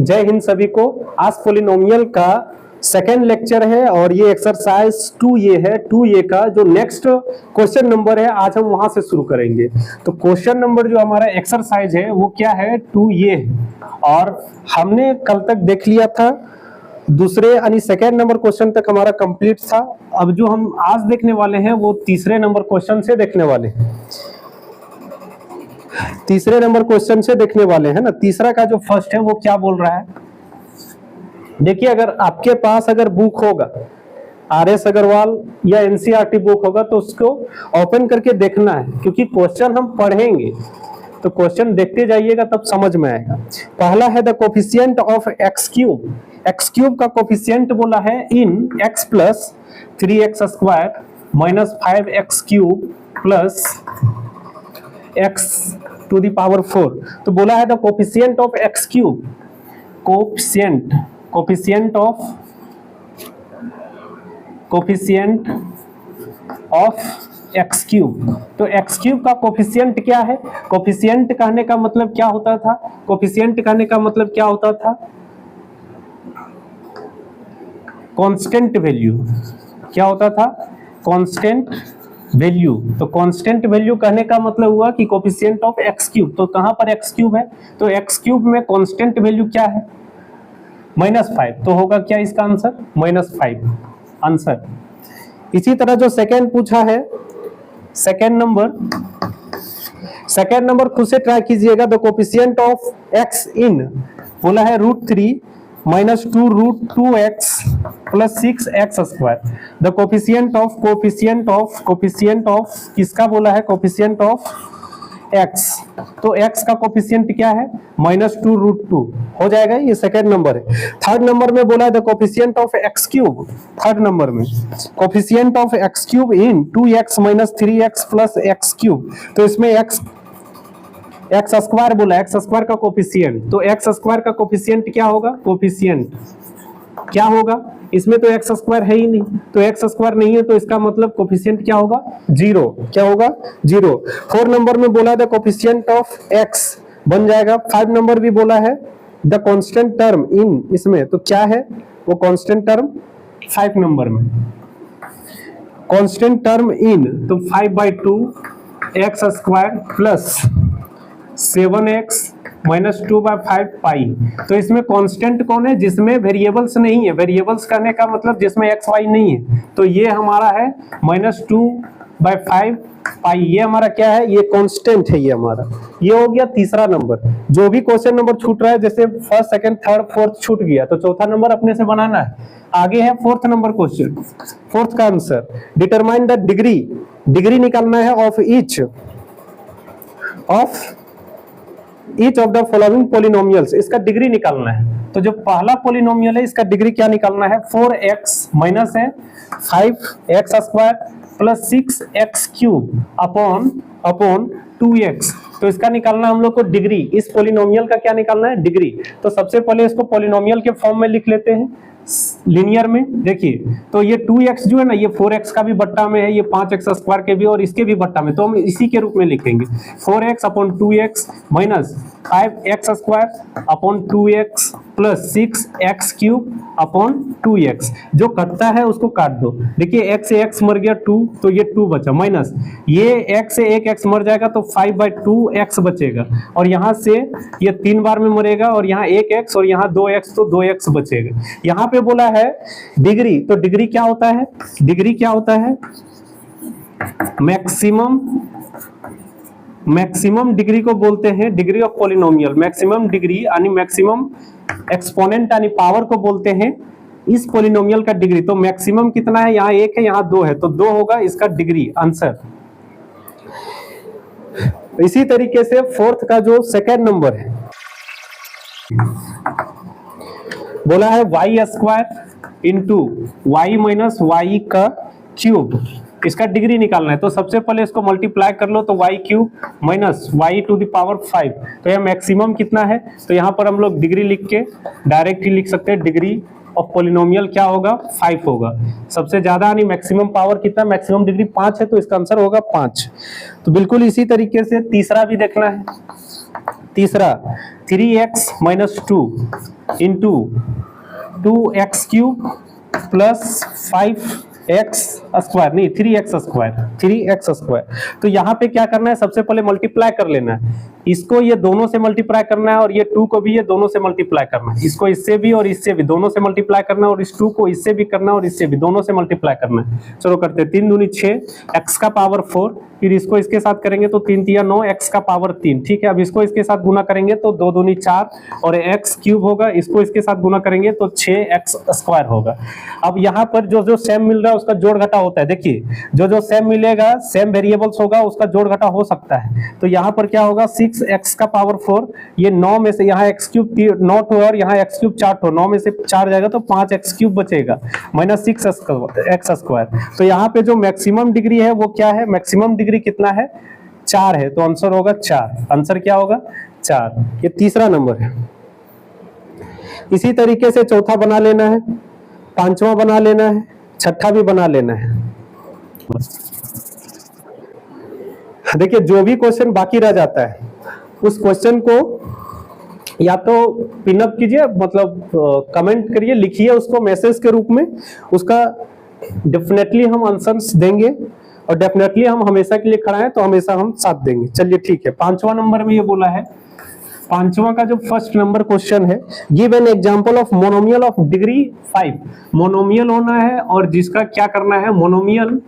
जय हिंद सभी को। आज पॉलिनोमियल का सेकेंड लेक्चर है और ये एक्सरसाइज 2A है। 2A का जो नेक्स्ट क्वेश्चन नंबर है आज हम वहां से शुरू करेंगे। तो क्वेश्चन नंबर जो हमारा एक्सरसाइज है वो क्या है, 2A और हमने कल तक देख लिया था दूसरे यानी सेकेंड नंबर क्वेश्चन तक हमारा कंप्लीट था। अब जो हम आज देखने वाले हैं वो तीसरे नंबर क्वेश्चन से देखने वाले हैं। तीसरे नंबर क्वेश्चन से देखने वाले हैं ना। तीसरा का जो फर्स्ट है वो क्या बोल रहा है, देखिए अगर आपके पास अगर बुक होगा RS अग्रवाल या NCERT बुक होगा तो उसको ओपन करके देखना है, क्योंकि क्वेश्चन हम पढ़ेंगे तो क्वेश्चन देखते जाइएगा तब समझ में आएगा। पहला है the coefficient of x cube. x cube का कोफिशिएंट बोला है in x plus 3x square minus 5x cube plus x to the power 4। तो बोला है the coefficient of x cube, coefficient of x cube. तो x क्यूब का coefficient क्या है? कोफिशिएंट कहने का मतलब क्या होता था? कोफिशिएंट कहने का मतलब क्या होता था? Constant value. क्या होता था? Constant value. तो कांस्टेंट वैल्यू कहने का मतलब हुआ कि कोफिशिएंट ऑफ x क्यूब। तो कहां पर x क्यूब है? तो x क्यूब में कांस्टेंट वैल्यू क्या है? -5। तो होगा क्या इसका आंसर? -5 आंसर। इसी तरह जो सेकेंड पूछा है, सेकेंड नंबर खुद से ट्राई कीजिएगा। The coefficient of x in बोला है √3 minus 2 √2x plus 6x square. The coefficient of किसका बोला है? Coefficient of x। तो x का कोफिशिएंट क्या है? -2 √2 हो जाएगा। ये सेकेंड नंबर है। थर्ड नंबर में बोला है the coefficient of x cube. Third number में coefficient of x cube in 2x minus 3x plus x cube. तो इसमें x स्क्वायर बोला, x स्क्वायर का कोफिशिएंट। तो x स्क्वायर का कोफिशिएंट क्या होगा? कोफिशिएंट क्या होगा? इसमें तो x स्क्वायर है ही नहीं, तो x स्क्वायर नहीं है तो इसका मतलब कोफिशिएंट क्या होगा? 0। क्या होगा? 0। 4 नंबर में बोला द कोफिशिएंट ऑफ x बन जाएगा। 5 नंबर भी बोला है द कांस्टेंट टर्म इन, इसमें तो क्या है वो कांस्टेंट टर्म? 5 नंबर में कांस्टेंट टर्म इन तो 5/2 x square plus 7x minus 2/5 पाई। तो इसमें कांस्टेंट कौन है? जिसमें वेरिएबल्स नहीं है। वेरिएबल्स करने का मतलब जिसमें x y नहीं है। तो ये हमारा है -2/5 पाई। ये हमारा क्या है? ये कांस्टेंट है। ये हमारा ये हो गया तीसरा नंबर। जो भी क्वेश्चन नंबर छूट रहा है, जैसे फर्स्ट सेकंड थर्ड फोर्थ छूट गया तो चौथा नंबर अपने से बनाना है। आगे है फोर्थ नंबर क्वेश्चन। फोर्थ का आंसर डिटरमाइन द डिग्री निकालना है of each of the following polynomials. इसका डिग्री निकालना है। तो जो पहला पॉलिनोमियल है इसका डिग्री क्या निकालना है? 4x माइनस है 5x square plus 6x cube upon 2x। तो इसका निकालना हम लोग को डिग्री। इस पॉलिनोमियल का क्या निकालना है? डिग्री। तो सबसे पहले इसको पॉलिनोमियल के फॉर्म में लिख लेते हैं लिनियर में। देखिए तो ये 2x जो है ना, ये 4x का भी बट्टा में है, ये 5x स्क्वायर के भी और इसके भी बट्टा में। तो हम इसी के रूप में लिखेंगे 4x upon 2x minus 5x square upon 2x plus 6x cube upon 2x। जो कटता है उसको काट दो। देखिए x से x मर गया 2, तो ये 2 बचा, माइनस ये x से एक x मर जाएगा तो 5/2x बचेगा, और यहाँ से ये 3 बार में मरेगा और यहाँ 1x और यहाँ 2x, तो 2x बचेगा। यहाँ पे बोला है डिग्री। तो डिग्री क्या होता है? डिग्री क्या होता है? मैक्सिमम डिग्री को बोलते हैं degree of polynomial. Maximum degree यानी मैक्सिमम एक्सपोनेंट यानी पावर को बोलते हैं इस पॉलिनोमियल का डिग्री। तो मैक्सिमम कितना है? यहाँ 1 है, यहाँ 2 है, तो 2 होगा इसका डिग्री आंसर। इसी तरीके से फोर्थ का जो सेकेंड नंबर है बोला है y square into y minus y का क्यूब। इसका डिग्री निकालना है। तो सबसे पहले इसको मल्टीप्लाई कर लो तो y cube minus y to the power 5। तो यह मैक्सिमम कितना है? तो यहाँ पर हम लोग डिग्री लिख के डायरेक्ट ही लिख सकते हैं। डिग्री ऑफ पॉलिनोमियल क्या होगा? 5 होगा। सबसे ज्यादा यानी मैक्सिमम पावर कितना? मैक्सिमम डिग्री 5 है, तो इसका आंसर होगा 5। तो बिल्कुल इसी तरीके से तीसरा भी देखना है। तीसरा 3x minus 2 into 2x cube plus 5x square, नहीं 3x स्क्वायर। तो यहाँ पे क्या करना है, सबसे पहले मल्टीप्लाई कर लेना है, इसको ये दोनों से मल्टीप्लाई करना है और ये 2 को भी ये दोनों से मल्टीप्लाई करना है, इसको इससे भी और इससे भी दोनों से मल्टीप्लाई करना है और इस 2 को इससे भी करना है और इससे भी दोनों से मल्टीप्लाई करना है। चलो करते हैं, 3 दूनी 6 x का पावर 4, फिर इसको इसके साथ करेंगे तो 3 तिया 9 x का पावर 3, ठीक है। अब इसको इसके साथ गुना करेंगे तो 2 दूनी 4 और x क्यूब होगा, इसको इसके साथ गुना करेंगे तो 6x स्क्वायर होगा। अब यहाँ पर जो जो सेम मिल रहा है उसका जोड़ घटा होता है, देखिए जो जो सेम मिलेगा, सेम वेरिएबल्स होगा, उसका जोड़ घटा हो सकता है। तो यहाँ पर क्या होगा, 6x का पावर 4, ये 9 में से यहाँ x क्यूब 9 ठो और यहाँ x क्यूब 4 ठो, 9 में से 4 जाएगा तो 5x क्यूब बचेगा माइनस 6x स्क्वायर। तो यहाँ पे जो मैक्सिमम डिग्री है वो क्या है, मैक्सिमम डिग्री कितना है, 4 है, तो आंसर होगा 4। आंसर क्या होगा, 4। ये तीसरा नंबर है। इसी तरीके से चौथा बना लेना है, पांचवा बना लेना है, छठा भी बना लेना है। देखिए जो भी क्वेश्चन बाकी रह जाता है उस क्वेश्चन को या तो पिनअप कीजिए, मतलब कमेंट करिए, लिखिए उसको मैसेज के रूप में, उसका डेफिनेटली हम आंसर्स देंगे और डेफिनेटली हम हमेशा के लिए खड़ा है तो हमेशा हम साथ देंगे। चलिए ठीक है, पांचवा नंबर में ये बोला है, पांचवा का जो फर्स्ट नंबर क्वेश्चन है, give an example of monomial of degree 5। Monomial होना है और जिसका क्या करना है, मोनोमियल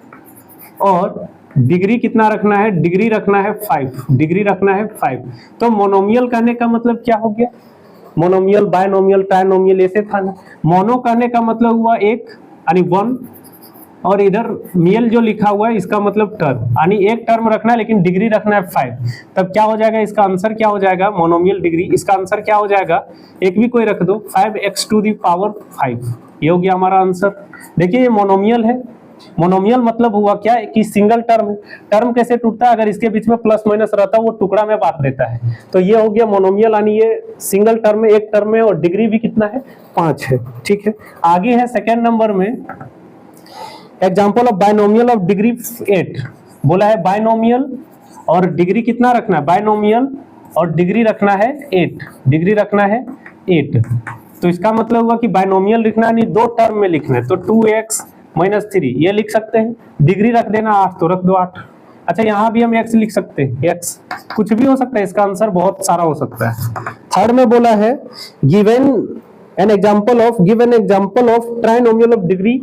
और डिग्री कितना रखना है, डिग्री रखना है 5, डिग्री रखना है 5। तो मोनोमियल कहने का मतलब क्या हो गया, मोनोमियल, बायनोमियल, ट्राइनोमियल ऐसे था ना। मोनो कहने का मतलब हुआ एक यानी 1, और इधर मियल जो लिखा हुआ है इसका मतलब टर्म, यानी एक टर्म रखना है लेकिन डिग्री रखना है 5। तब क्या हो जाएगा, इसका आंसर क्या हो जाएगा, मोनोमियल डिग्री, इसका आंसर क्या हो जाएगा, एक भी कोई रख दो, 5x टू दी पावर 5, ये हो गया हमारा आंसर। देखिए ये मोनोमियल है, मोनोमियल मतलब हुआ क्या कि सिंगल टर्म है। टर्म कैसे टूटता है, अगर इसके बीच में प्लस माइनस रहता है वो टुकड़ा में बांट देता है, तो ये हो गया मोनोमियल, यानी ये सिंगल टर्म में, एक टर्म में, और डिग्री भी कितना है, 5 है, ठीक है। आगे है सेकेंड नंबर में, example of binomial of degree 8। बोला है बायनोमियल और डिग्री कितना रखना है, बायनोमियल और डिग्री रखना है 8, डिग्री रखना है 8। तो इसका मतलब हुआ कि बायनोमियल लिखना है, दो टर्म में लिखना है, तो 2x माइनस 3 ये लिख सकते हैं, डिग्री रख देना 8 तो रख दो 8। अच्छा यहाँ भी हम x लिख सकते हैं, x कुछ भी हो सकता है, इसका आंसर बहुत सारा हो सकता है। थर्ड में बोला है given an example of trinomial of degree,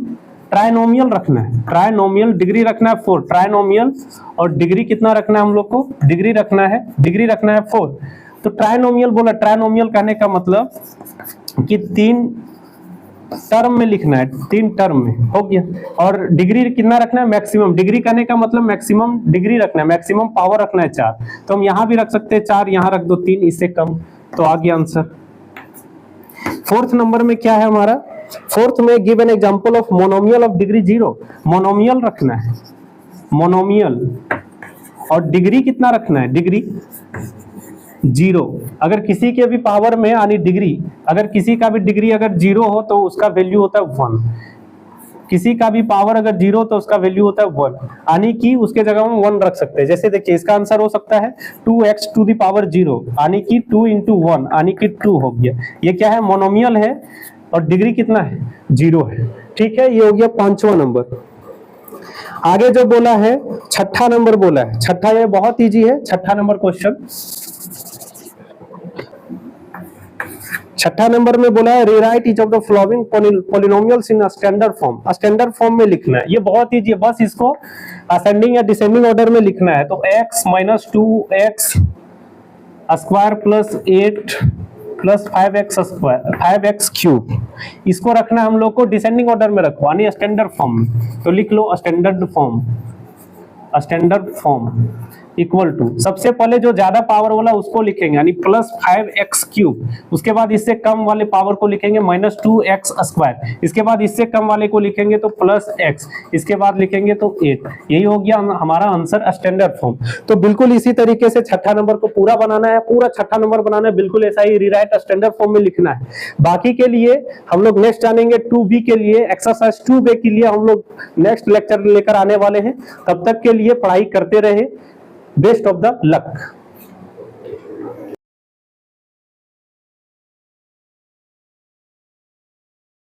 trinomial रखना है, ट्राइनोमियल डिग्री रखना है 4, ट्राइनोमियल और डिग्री कितना रखना है हम लोग को, डिग्री रखना है 4। तो ट्राइनोमियल बोला, ट्राइनोमियल कहने का मतलब कि 3 टर्म में लिखना है, 3 टर्म में हो गया, और डिग्री कितना रखना है, मैक्सिमम, डिग्री करने का मतलब मैक्सिमम डिग्री रखना है, मैक्सिमम पावर रखना है 4, तो हम यहाँ भी रख सकते हैं 4, यहाँ रख दो 3, इससे कम, तो आ गया आंसर। फोर्थ नंबर में क्या है हमारा, फोर्थ में give an example of monomial of degree 0। Monomial रखना है, मोनोमियल, और डिग्री कितना रखना है, डिग्री 0। अगर किसी के भी पावर में यानी डिग्री, अगर किसी का भी डिग्री अगर 0 हो तो उसका वैल्यू होता है 1, किसी का भी पावर अगर 0 तो उसका वैल्यू होता है 1, यानी कि उसके जगह हम 1 रख सकते हैं। जैसे देखिए इसका आंसर हो सकता है 2x टू दी पावर 0, यानी कि 2 इंटू 1 यानी कि 2 हो गया। ये क्या है, मोनोमियल है और डिग्री कितना है, 0 है, ठीक है। ये हो गया पांचवा नंबर। आगे जो बोला है छठा नंबर बोला है, छठा ये बहुत इजी है, छठा नंबर क्वेश्चन, छठा नंबर में बोला है rewrite each of the following polynomials in standard form. Standard form में लिखना है, ये बहुत इजी है, बस इसको असेंडिंग या डिसेंडिंग ऑर्डर में लिखना है। तो x minus 2x square plus 8 plus 5x square 5x cube, इसको रखना है हम लोग को डिसेंडिंग ऑर्डर में रखो, यानी स्टैंडर्ड फॉर्म में। तो लिख लो standard form, standard form equal to, सबसे पहले जो ज्यादा पावर वाला उसको लिखेंगे यानी प्लस 5x क्यूब, उसके बाद इससे कम वाले पावर को लिखेंगे माइनस 2x स्क्वायर, इसके बाद इससे कम वाले को लिखेंगे तो प्लस x, इसके बाद लिखेंगे तो 8। यही हो गया हमारा आंसर स्टैंडर्ड फॉर्म। तो बिल्कुल इसी तरीके से छठा नंबर को पूरा बनाना है, पूरा छठा नंबर बनाना है, बिल्कुल ऐसा ही रीराइट स्टैंडर्ड फॉर्म में लिखना है। बाकी के लिए हम लोग नेक्स्ट जानेंगे 2b के लिए, एक्सरसाइज 2b के लिए हम लोग नेक्स्ट लेक्चर लेकर आने वाले हैं। तब तक के लिए पढ़ाई करते रहे, बेस्ट ऑफ द लक।